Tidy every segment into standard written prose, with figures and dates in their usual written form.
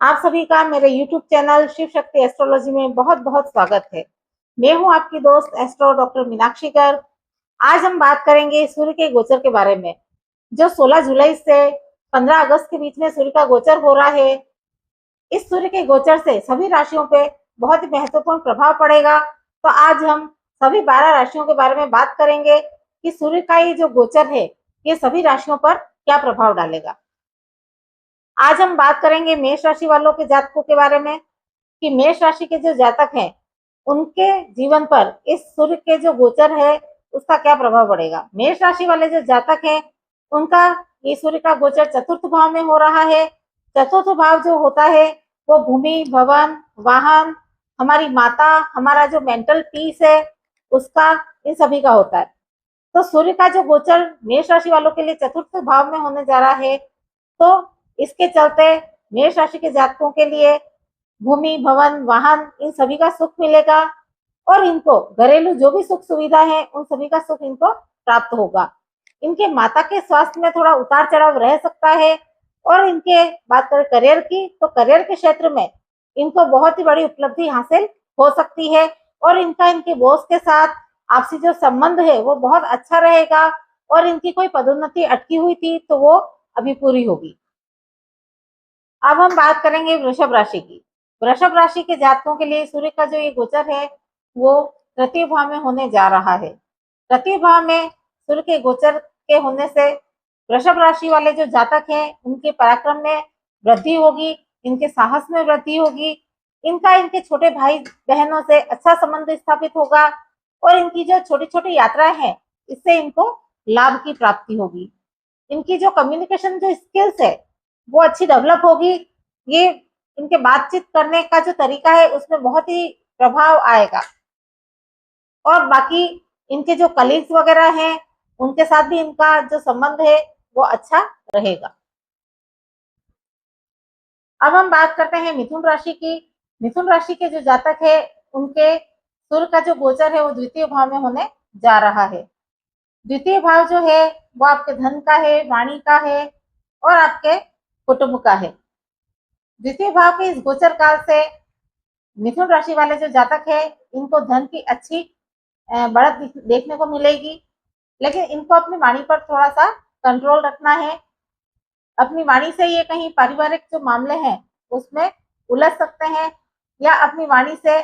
आप सभी का मेरे YouTube channel Shiv Shakti astrology में बहुत बहुत स्वागत है। मैं हूं आपकी दोस्त एस्ट्रो डॉक्टर मीनाक्षी गर्ग। आज हम बात करेंगे सूर्य के गोचर के बारे में। जो 16 जुलाई से 15 अगस्त के बीच में सूर्य का गोचर हो रहा है, इस सूर्य के गोचर से सभी राशियों पे बहुत ही महत्वपूर्ण प्रभाव पड़ेगा। तो आज हम सभी 12 राशियों के बारे में बात करेंगे कि सूर्य का ये जो गोचर है, ये सभी राशियों पर क्या प्रभाव डालेगा। आज हम बात करेंगे मेष राशि वालों के जातकों के बारे में कि मेष राशि के जो जातक हैं, उनके जीवन पर इस सूर्य के जो गोचर है, उसका क्या प्रभाव पड़ेगा। मेष राशि वाले जो जातक हैं, उनका ये सूर्य का गोचर चतुर्थ भाव में हो रहा है। चतुर्थ भाव जो होता है, वो भूमि, भवन, वाहन, हमारी माता, हमारा जो मेंटल पीस है, उसका, इन सभी का होता है। तो सूर्य का जो गोचर मेष राशि वालों के लिए चतुर्थ भाव में होने जा रहा है, तो इसके चलते मेष राशि के जातकों के लिए भूमि, भवन, वाहन, इन सभी का सुख मिलेगा और इनको घरेलू जो भी सुख सुविधा है, उन सभी का सुख इनको प्राप्त होगा। इनके माता के स्वास्थ्य में थोड़ा उतार चढ़ाव रह सकता है। और इनके बात करें करियर की, तो करियर के क्षेत्र में इनको बहुत ही बड़ी उपलब्धि हासिल हो सकती है और इनका इनके बॉस के साथ आपसी जो संबंध है वो बहुत अच्छा रहेगा और इनकी कोई पदोन्नति अटकी हुई थी तो वो अभी पूरी होगी। अब हम बात करेंगे वृषभ राशि की। वृषभ राशि के जातकों के लिए सूर्य का जो ये गोचर है, वो तृतीय भाव में होने जा रहा है। तृतीय भाव में सूर्य के गोचर के होने से वृषभ राशि वाले जो जातक हैं, उनके पराक्रम में वृद्धि होगी, इनके साहस में वृद्धि होगी, इनका इनके छोटे भाई बहनों से अच्छा संबंध स्थापित होगा और इनकी जो छोटी छोटी यात्राएं हैं, इससे इनको लाभ की प्राप्ति होगी। इनकी जो कम्युनिकेशन जो स्किल्स है, वो अच्छी डेवलप होगी। ये इनके बातचीत करने का जो तरीका है, उसमें बहुत ही प्रभाव आएगा और बाकी इनके जो कलीग्स वगैरह हैं, उनके साथ भी इनका जो संबंध है वो अच्छा रहेगा। अब हम बात करते हैं मिथुन राशि की। मिथुन राशि के जो जातक है, उनके सूर्य का जो गोचर है वो द्वितीय भाव में होने जा रहा है। द्वितीय भाव जो है, वो आपके धन का है, वाणी का है और आपके कुटुंब का है। द्वितीय भाव के इस गोचर काल से मिथुन राशि वाले जो जातक है, इनको धन की अच्छी बढ़त देखने को मिलेगी, लेकिन इनको अपनी वाणी पर थोड़ा सा कंट्रोल रखना है। अपनी वाणी से ये कहीं पारिवारिक जो मामले हैं, उसमें उलझ सकते हैं या अपनी वाणी से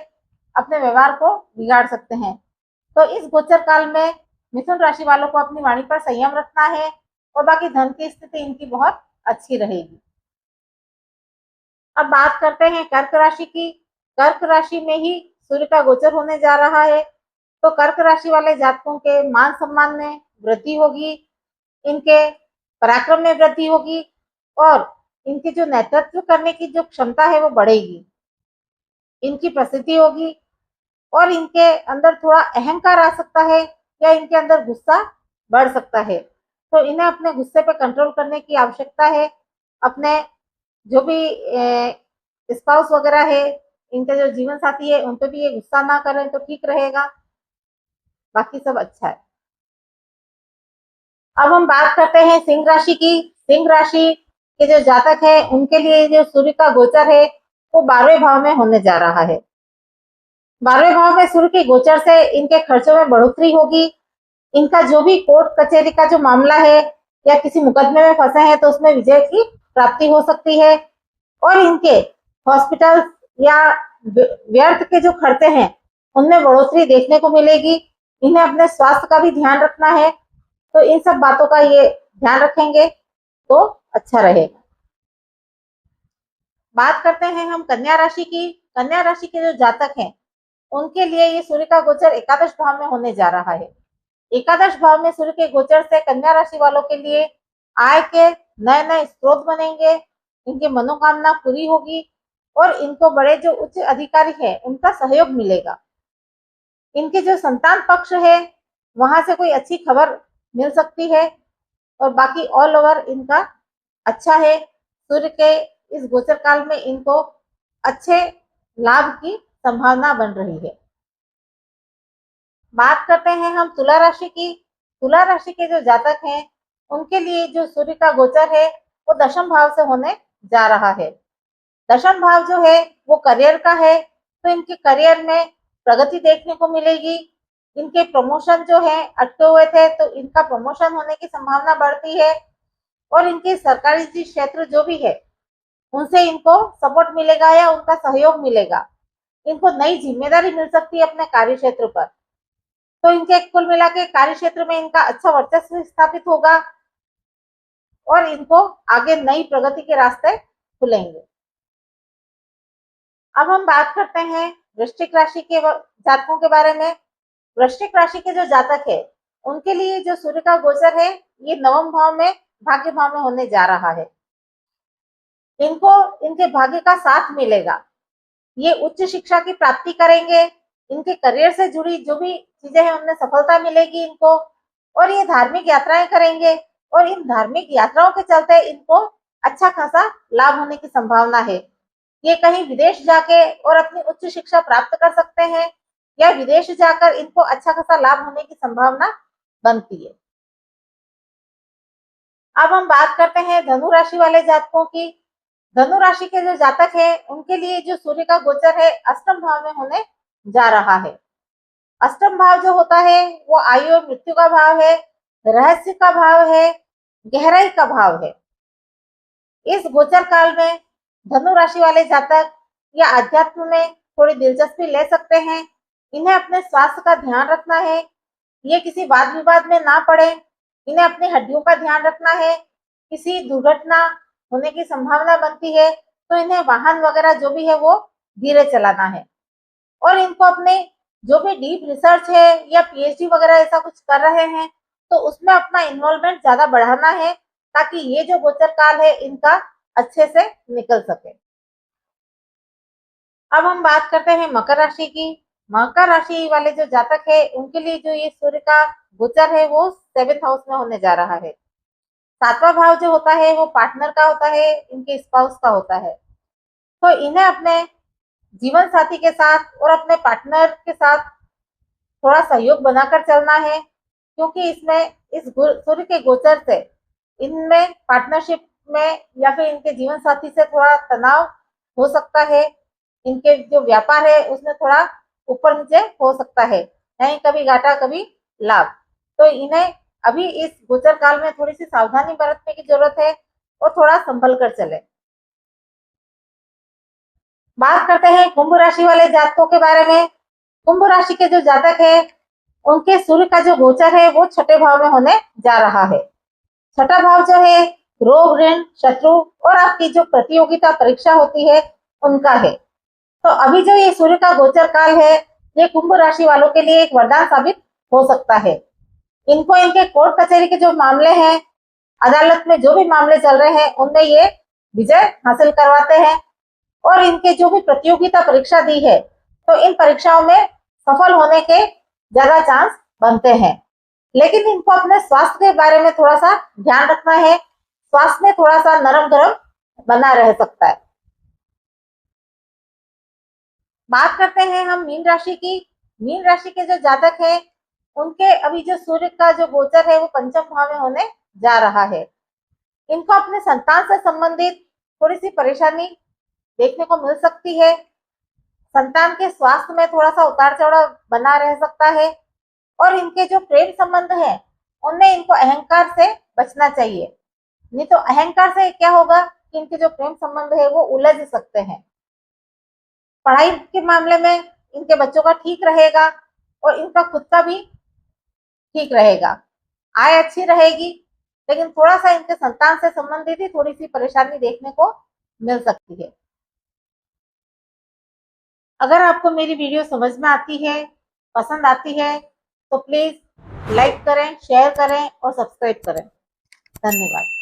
अपने व्यवहार को बिगाड़ सकते हैं। तो इस गोचर काल में मिथुन राशि वालों को अपनी वाणी पर संयम रखना है और बाकी धन की स्थिति इनकी बहुत अच्छी रहेगी। अब बात करते हैं कर्क राशि की। कर्क राशि में ही सूर्य का गोचर होने जा रहा है, तो कर्क राशि वाले जातकों के मान सम्मान में वृद्धि होगी, इनके पराक्रम में वृद्धि होगी और इनकी जो नेतृत्व करने की जो क्षमता है वो बढ़ेगी, इनकी प्रसिद्धि होगी और इनके अंदर थोड़ा अहंकार आ सकता है या इनके अंदर गुस्सा बढ़ सकता है। तो इन्हें अपने गुस्से पे कंट्रोल करने की आवश्यकता है। अपने जो भी स्पाउस वगैरह है, इनके जो जीवन साथी है, उन पे भी ये गुस्सा ना करें तो ठीक रहेगा, बाकी सब अच्छा है। अब हम बात करते हैं सिंह राशि की। सिंह राशि के जो जातक है, उनके लिए जो सूर्य का गोचर है, वो 12वें भाव में होने जा रहा है। 12वें भाव में सूर्य के गोचर से इनके खर्चों में बढ़ोतरी होगी। इनका जो भी कोर्ट कचहरी का जो मामला है या किसी मुकदमे में फंसे हैं, तो उसमें विजय की प्राप्ति हो सकती है और इनके हॉस्पिटल या व्यर्थ के जो खर्चे हैं, उनमें बढ़ोतरी देखने को मिलेगी। इन्हें अपने स्वास्थ्य का भी ध्यान रखना है, तो इन सब बातों का ये ध्यान रखेंगे तो अच्छा रहेगा। बात करते हैं हम कन्या राशि की। कन्या राशि के जो जातक हैं, उनके लिए ये सूर्य का गोचर एकादश भाव में होने जा रहा है। एकादश भाव में सूर्य के गोचर से कन्या राशि वालों के लिए आय के नए नए स्रोत बनेंगे, इनकी मनोकामना पूरी होगी और इनको बड़े जो उच्च अधिकारी है, उनका सहयोग मिलेगा। इनके जो संतान पक्ष है, वहां से कोई अच्छी खबर मिल सकती है और बाकी ऑल ओवर इनका अच्छा है। सूर्य के इस गोचर काल में इनको अच्छे लाभ की संभावना बन रही है। बात करते हैं हम तुला राशि की। तुला राशि के जो जातक हैं, उनके लिए जो सूर्य का गोचर है, वो दशम भाव से होने जा रहा है। दशम भाव जो है वो करियर का है, तो इनके करियर में प्रगति देखने को मिलेगी। इनके प्रमोशन जो है अटके हुए थे तो इनका प्रमोशन होने की संभावना बढ़ती है, और इनके सरकारी क्षेत्र जो भी है उनसे इनको सपोर्ट मिलेगा या उनका सहयोग मिलेगा। इनको नई जिम्मेदारी मिल सकती है अपने कार्य क्षेत्र पर। तो इनके कुल मिला के कार्य क्षेत्र में इनका अच्छा वर्चस्व स्थापित होगा और इनको आगे नई प्रगति के रास्ते खुलेंगे। अब हम बात करते हैं वृश्चिक राशि के जातकों के बारे में। वृश्चिक राशि के जो जातक है उनके लिए जो सूर्य का गोचर है ये नवम भाव में, भाग्य भाव में होने जा रहा है। इनको इनके भाग्य का साथ मिलेगा। ये उच्च शिक्षा की प्राप्ति करेंगे। इनके करियर से जुड़ी जो भी चीजें हैं उनमें सफलता मिलेगी इनको, और ये धार्मिक यात्राएं करेंगे, और इन धार्मिक यात्राओं के चलते इनको अच्छा खासा लाभ होने की संभावना है। ये कहीं विदेश जाके और अपनी उच्च शिक्षा प्राप्त कर सकते हैं, या विदेश जाकर इनको अच्छा खासा लाभ होने की संभावना बनती है। अब हम बात करते हैं धनु राशि वाले जातकों की। धनु राशि के जो जातक है उनके लिए जो सूर्य का गोचर है अष्टम भाव में होने जा रहा है। अष्टम भाव जो होता है वो आयु और मृत्यु का भाव है, रहस्य का भाव है, गहराई का भाव है। इस गोचर काल में धनु राशि वाले जातक या अध्यात्म में थोड़ी दिलचस्पी ले सकते हैं। इन्हें अपने स्वास्थ्य का ध्यान रखना है, ये किसी वाद विवाद में ना पड़े। इन्हें अपनी हड्डियों का ध्यान रखना है। किसी दुर्घटना होने की संभावना बनती है तो इन्हें वाहन वगैरह जो भी है वो धीरे चलाना है। और इनको अपने जो भी डीप रिसर्च है या पीएचडी वगैरह ऐसा कुछ कर रहे हैं तो उसमें अपना इन्वॉल्वमेंट ज्यादा बढ़ाना है, ताकि ये जो गोचर काल है इनका अच्छे से निकल सके। अब हम बात करते हैं मकर राशि की। मकर राशि वाले जो जातक है उनके लिए जो ये सूर्य का गोचर है वो 7th हाउस में होने जा रहा है। 7वां भाव जो होता है वो पार्टनर का होता है, इनके स्पाउस का होता है। तो इन्हें अपने जीवन साथी के साथ और अपने पार्टनर के साथ थोड़ा सहयोग बनाकर चलना है, क्योंकि इसमें इस सूर्य के गोचर से इनमें पार्टनरशिप में या फिर इनके जीवन साथी से थोड़ा तनाव हो सकता है। इनके जो व्यापार है उसमें थोड़ा ऊपर नीचे हो सकता है, नहीं कभी घाटा कभी लाभ। तो इन्हें अभी इस गोचर काल में थोड़ी सी सावधानी बरतने की जरूरत है और थोड़ा संभल कर चले। बात करते हैं कुंभ राशि वाले जातकों के बारे में। कुंभ राशि के जो जातक है उनके सूर्य का जो गोचर है वो 6ठे भाव में होने जा रहा है। 6ठा भाव जो है रोग, ऋण, शत्रु और आपकी जो प्रतियोगिता परीक्षा होती है उनका है। तो अभी जो ये सूर्य का गोचर काल है ये कुंभ राशि वालों के लिए एक वरदान साबित हो सकता है। इनको इनके कोर्ट कचहरी के जो मामले हैं, अदालत में जो भी मामले चल रहे हैं उनमें ये विजय हासिल करवाते हैं, और इनके जो भी प्रतियोगिता परीक्षा दी है तो इन परीक्षाओं में सफल होने के ज्यादा चांस बनते हैं। लेकिन इनको अपने स्वास्थ्य के बारे में थोड़ा सा ध्यान रखना है। स्वास्थ्य में थोड़ा सा नरम गरम बना रह सकता है। बात करते हैं हम मीन राशि की। मीन राशि के जो जातक है उनके अभी जो सूर्य का जो गोचर है वो 5म भाव में होने जा रहा है। इनको अपने संतान से संबंधित थोड़ी सी परेशानी देखने को मिल सकती है। संतान के स्वास्थ्य में थोड़ा सा उतार चढ़ाव बना रह सकता है, और इनके जो प्रेम संबंध है उनमें इनको अहंकार से बचना चाहिए। नहीं तो अहंकार से क्या होगा कि इनके जो प्रेम संबंध है वो उलझ सकते हैं। पढ़ाई के मामले में इनके बच्चों का ठीक रहेगा और इनका खुद का भी ठीक रहेगा। आय अच्छी रहेगी, लेकिन थोड़ा सा इनके संतान से संबंधित ही थोड़ी सी परेशानी देखने को मिल सकती है। अगर आपको मेरी वीडियो समझ में आती है, पसंद आती है तो प्लीज लाइक करें, शेयर करें और सब्सक्राइब करें। धन्यवाद।